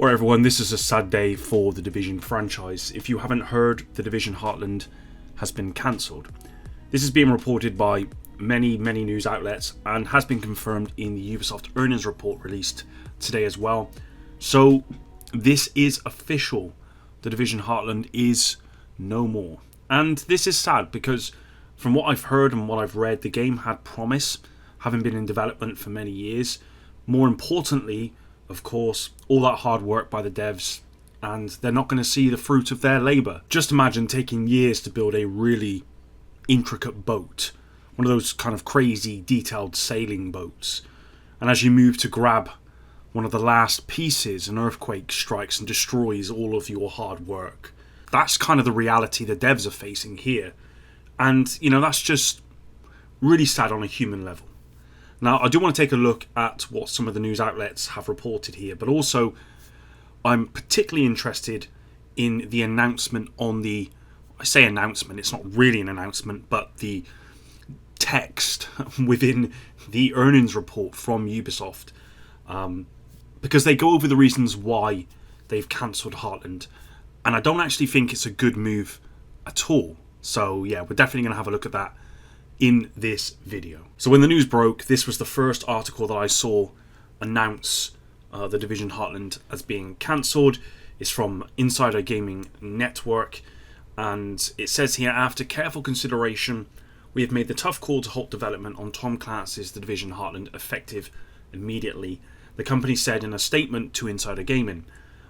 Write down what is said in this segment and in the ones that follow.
Alright everyone, this is a sad day for the Division franchise. If you haven't heard, the Division Heartland has been cancelled. This is being reported by many news outlets and has been confirmed in the Ubisoft earnings report released today as well. So this is official. The Division Heartland is no more. And this is sad because from what I've heard and what I've read, the game had promise, having been in development for many years. More importantly, of course, all that hard work by the devs, and they're not going to see the fruit of their labour. Just imagine taking years to build a really intricate boat, one of those kind of crazy detailed sailing boats, and as you move to grab one of the last pieces, an earthquake strikes and destroys all of your hard work. That's kind of the reality the devs are facing here, and that's just really sad on a human level. Now, I do want to take a look at what some of the news outlets have reported here, but also I'm particularly interested in the announcement on the, I say announcement, it's not really an announcement, but the text within the earnings report from Ubisoft, because they go over the reasons why they've cancelled Heartland, and I don't actually think it's a good move at all. So yeah, we're definitely going to have a look at that in this video. So when the news broke, this was the first article that I saw announce the Division Heartland as being cancelled. It's from Insider Gaming Network, and it says here, after careful consideration, we have made the tough call to halt development on Tom Clancy's The Division Heartland effective immediately. The company said in a statement to Insider Gaming,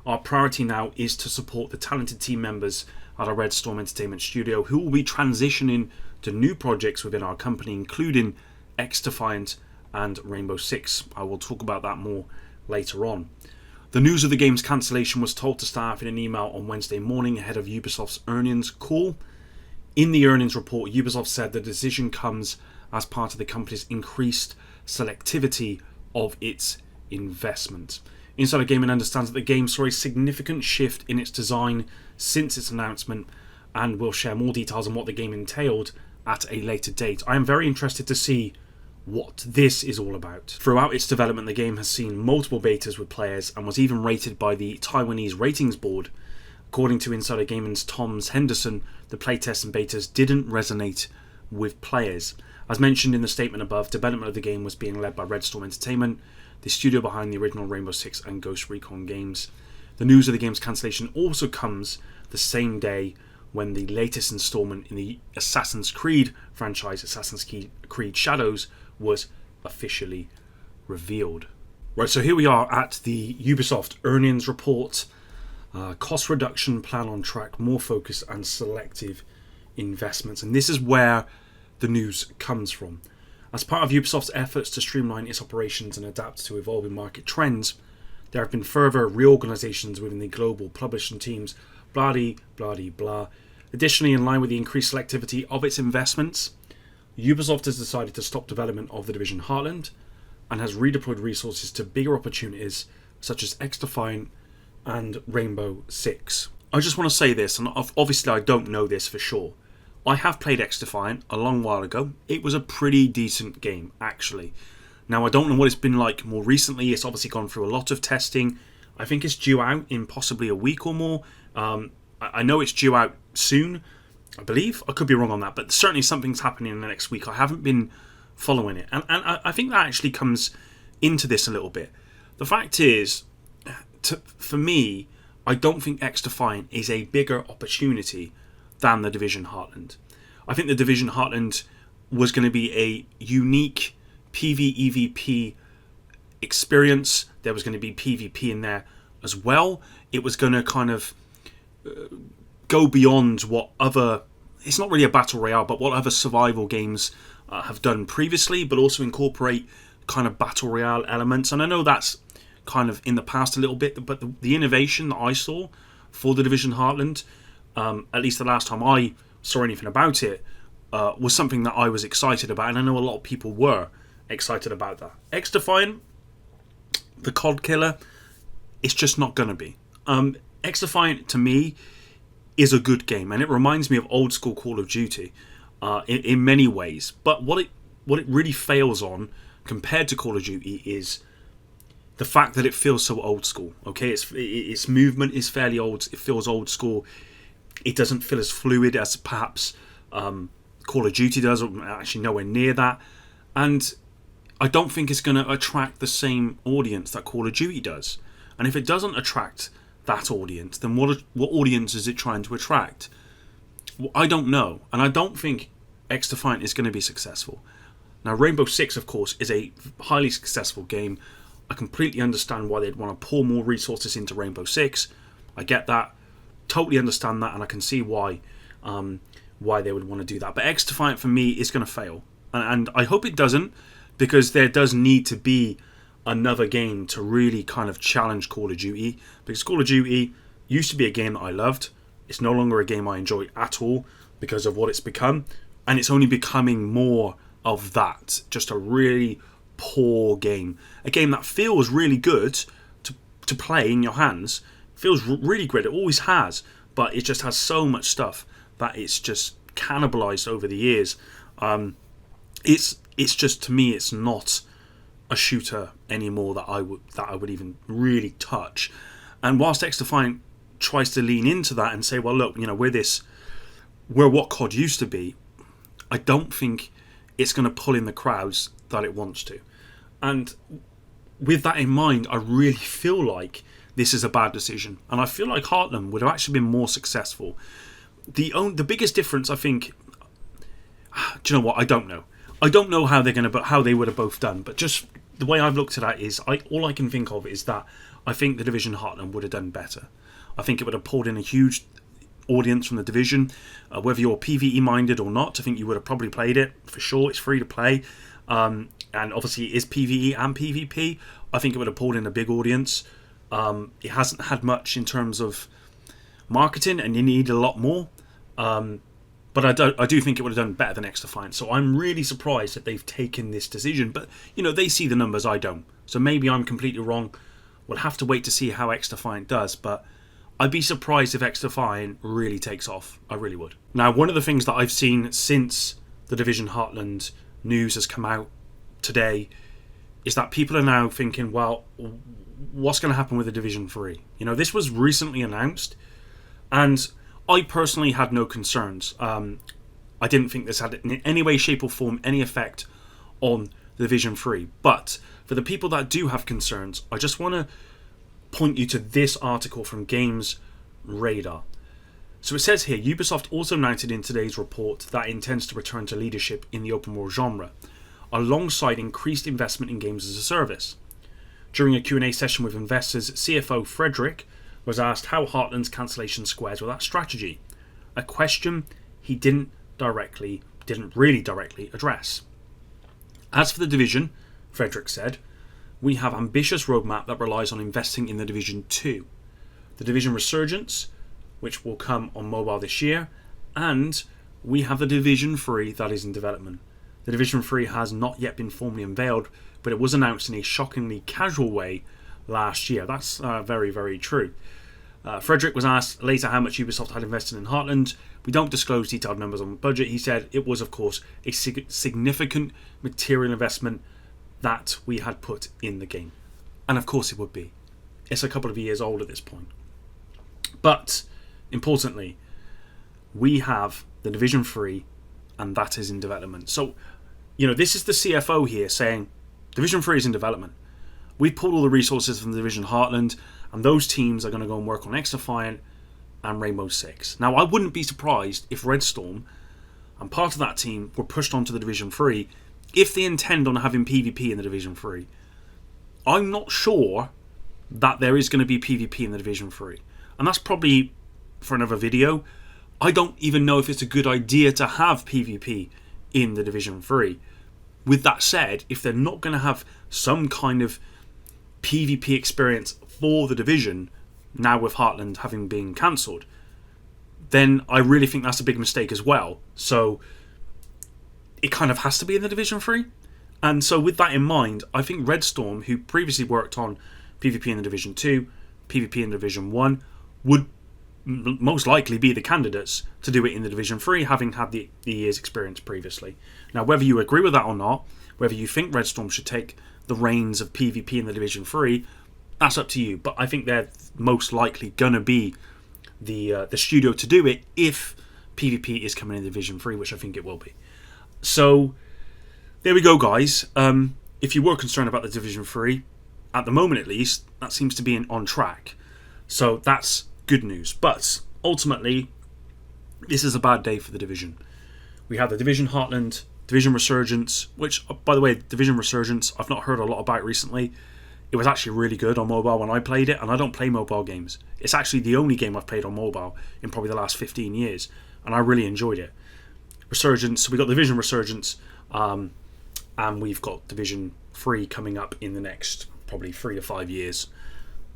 our priority now is to support the talented team members at our Red Storm Entertainment studio who will be transitioning to new projects within our company, including X-Defiant and Rainbow Six. I will talk about that more later on. The news of the game's cancellation was told to staff in an email on Wednesday morning ahead of Ubisoft's earnings call. In the earnings report, Ubisoft said the decision comes as part of the company's increased selectivity of its investment. Insider Gaming understands that the game saw a significant shift in its design since its announcement, and will share more details on what the game entailed at a later date. I am very interested to see what this is all about. Throughout its development, the game has seen multiple betas with players and was even rated by the Taiwanese ratings board. According to Insider Gaming's Tom Henderson, the playtests and betas didn't resonate with players. As mentioned in the statement above, development of the game was being led by Red Storm Entertainment, the studio behind the original Rainbow Six and Ghost Recon games. The news of the game's cancellation also comes the same day when the latest installment in the Assassin's Creed franchise, Assassin's Creed Shadows, was officially revealed. Right, so here we are at the Ubisoft earnings report. Cost reduction plan on track, more focus and selective investments. And this is where the news comes from. As part of Ubisoft's efforts to streamline its operations and adapt to evolving market trends, there have been further reorganizations within the global publishing teams, blah. Additionally, in line with the increased selectivity of its investments, Ubisoft has decided to stop development of The Division Heartland and has redeployed resources to bigger opportunities such as X-Defiant and Rainbow Six. I just want to say this, and obviously I don't know this for sure. I have played X-Defiant a long while ago. It was a pretty decent game, actually. Now, I don't know what it's been like more recently. It's obviously gone through a lot of testing. I think it's due out in possibly a week or more. I know it's due out soon, I believe. I could be wrong on that, but certainly something's happening in the next week. I haven't been following it. And I think that actually comes into this a little bit. The fact is, for me, I don't think X-Defiant is a bigger opportunity than The Division Heartland. I think The Division Heartland was going to be a unique PvEVP experience. There was going to be PvP in there as well. It was going to kind of go beyond what other, it's not really a battle royale, but what other survival games have done previously, but also incorporate kind of battle royale elements. And I know that's kind of in the past a little bit, but the innovation that I saw for The Division Heartland, at least the last time I saw anything about it, was something that I was excited about, and I know a lot of people were excited about that. X-Defiant, the COD killer, it's just not going to be. X-Defiant, to me, is a good game, and it reminds me of old school Call of Duty in many ways. But what it really fails on, compared to Call of Duty, is the fact that it feels so old school. Okay, its movement is fairly old. It feels old school. It doesn't feel as fluid as perhaps Call of Duty does, or actually nowhere near that. And I don't think it's going to attract the same audience that Call of Duty does. And if it doesn't attract that audience, then what audience is it trying to attract? Well, I don't know. And I don't think X-Defiant is going to be successful. Now, Rainbow Six, of course, is a highly successful game. I completely understand why they'd want to pour more resources into Rainbow Six. I get that. Totally understand that, and I can see why they would want to do that. But X-Defiant, for me, is going to fail. And I hope it doesn't, because there does need to be another game to really kind of challenge Call of Duty. Because Call of Duty used to be a game that I loved. It's no longer a game I enjoy at all because of what it's become. And it's only becoming more of that. Just a really poor game. A game that feels really good to play in your hands. Feels really great. It always has. But it just has so much stuff that it's just cannibalized over the years. It's just, to me, it's not a shooter anymore that I would even really touch. And whilst X-Defiant tries to lean into that and say, well, look, we're what COD used to be, I don't think it's going to pull in the crowds that it wants to. And with that in mind, I really feel like this is a bad decision. And I feel like Heartland would have actually been more successful. The biggest difference, I think, do you know what? I don't know. I don't know how they would have both done, but just the way I've looked at it is, all I can think of is that I think the Division Heartland would have done better. I think it would have pulled in a huge audience from the Division, whether you're PvE minded or not. I think you would have probably played it for sure. It's free to play, and obviously it is PvE and PvP. I think it would have pulled in a big audience. It hasn't had much in terms of marketing, and you need a lot more. But I do think it would have done better than X-Defiant. So I'm really surprised that they've taken this decision. But, they see the numbers, I don't. So maybe I'm completely wrong. We'll have to wait to see how X-Defiant does. But I'd be surprised if X-Defiant really takes off. I really would. Now, one of the things that I've seen since the Division Heartland news has come out today is that people are now thinking, well, what's going to happen with the Division 3? This was recently announced. And I personally had no concerns. I didn't think this had in any way, shape or form any effect on the Division 3. But for the people that do have concerns, I just want to point you to this article from Games Radar. So it says here, Ubisoft also announced in today's report that it intends to return to leadership in the open world genre, alongside increased investment in games as a service. During a Q&A session with investors, CFO Frederick was asked how Heartland's cancellation squares with that strategy, a question he didn't really directly address. As for the Division, Frederick said, we have ambitious roadmap that relies on investing in the Division 2, the Division Resurgence, which will come on mobile this year, and we have the Division 3 that is in development. The Division 3 has not yet been formally unveiled, but it was announced in a shockingly casual way last year. That's very, very true. Frederick was asked later how much Ubisoft had invested in Heartland. We don't disclose detailed numbers on the budget. He said it was, of course, a significant material investment that we had put in the game. And of course it would be. It's a couple of years old at this point. But, importantly, we have the Division 3, and that is in development. So, this is the CFO here saying, Division 3 is in development. We've pulled all the resources from the Division Heartland, and those teams are going to go and work on X-Defiant and Rainbow Six. Now, I wouldn't be surprised if Red Storm and part of that team were pushed onto the Division 3 if they intend on having PvP in the Division 3. I'm not sure that there is going to be PvP in the Division 3. And that's probably for another video. I don't even know if it's a good idea to have PvP in the Division 3. With that said, if they're not going to have some kind of PvP experience for the Division, now with Heartland having been cancelled, then I really think that's a big mistake as well. So it kind of has to be in the Division 3. And so with that in mind, I think Red Storm, who previously worked on PvP in the Division 2, PvP in the Division 1, would most likely be the candidates to do it in the Division 3, having had the year's experience previously. Now, whether you agree with that or not, whether you think Red Storm should take the reins of PvP in the Division 3, that's up to you. But I think they're most likely going to be the studio to do it if PvP is coming in Division 3, which I think it will be. So, there we go, guys. If you were concerned about the Division 3, at the moment at least, that seems to be on track. So, that's good news. But, ultimately, this is a bad day for the Division. We have the Division Heartland, Division Resurgence, which, by the way, Division Resurgence, I've not heard a lot about recently. It was actually really good on mobile when I played it, and I don't play mobile games. It's actually the only game I've played on mobile in probably the last 15 years, and I really enjoyed it. Resurgence, we got Division Resurgence, and we've got Division 3 coming up in the next probably 3 to 5 years.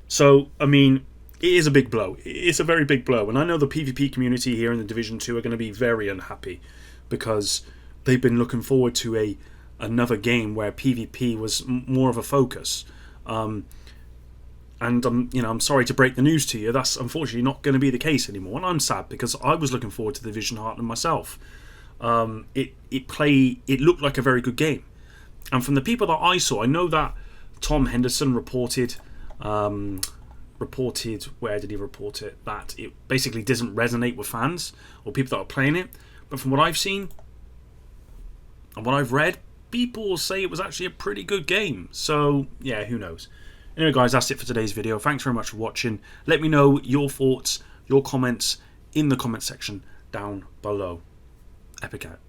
So, I mean, it is a big blow. It's a very big blow, and I know the PvP community here in the Division 2 are going to be very unhappy because they've been looking forward to another game where PvP was more of a focus. And I'm sorry to break the news to you. That's unfortunately not going to be the case anymore, and I'm sad because I was looking forward to the Division Heartland myself. It looked like a very good game, and from the people that I saw, I know that Tom Henderson reported. Where did he report it? That it basically doesn't resonate with fans or people that are playing it. But from what I've seen and what I've read, people say it was actually a pretty good game. So, yeah, who knows. Anyway, guys, that's it for today's video. Thanks very much for watching. Let me know your thoughts, your comments in the comment section down below. Epic out.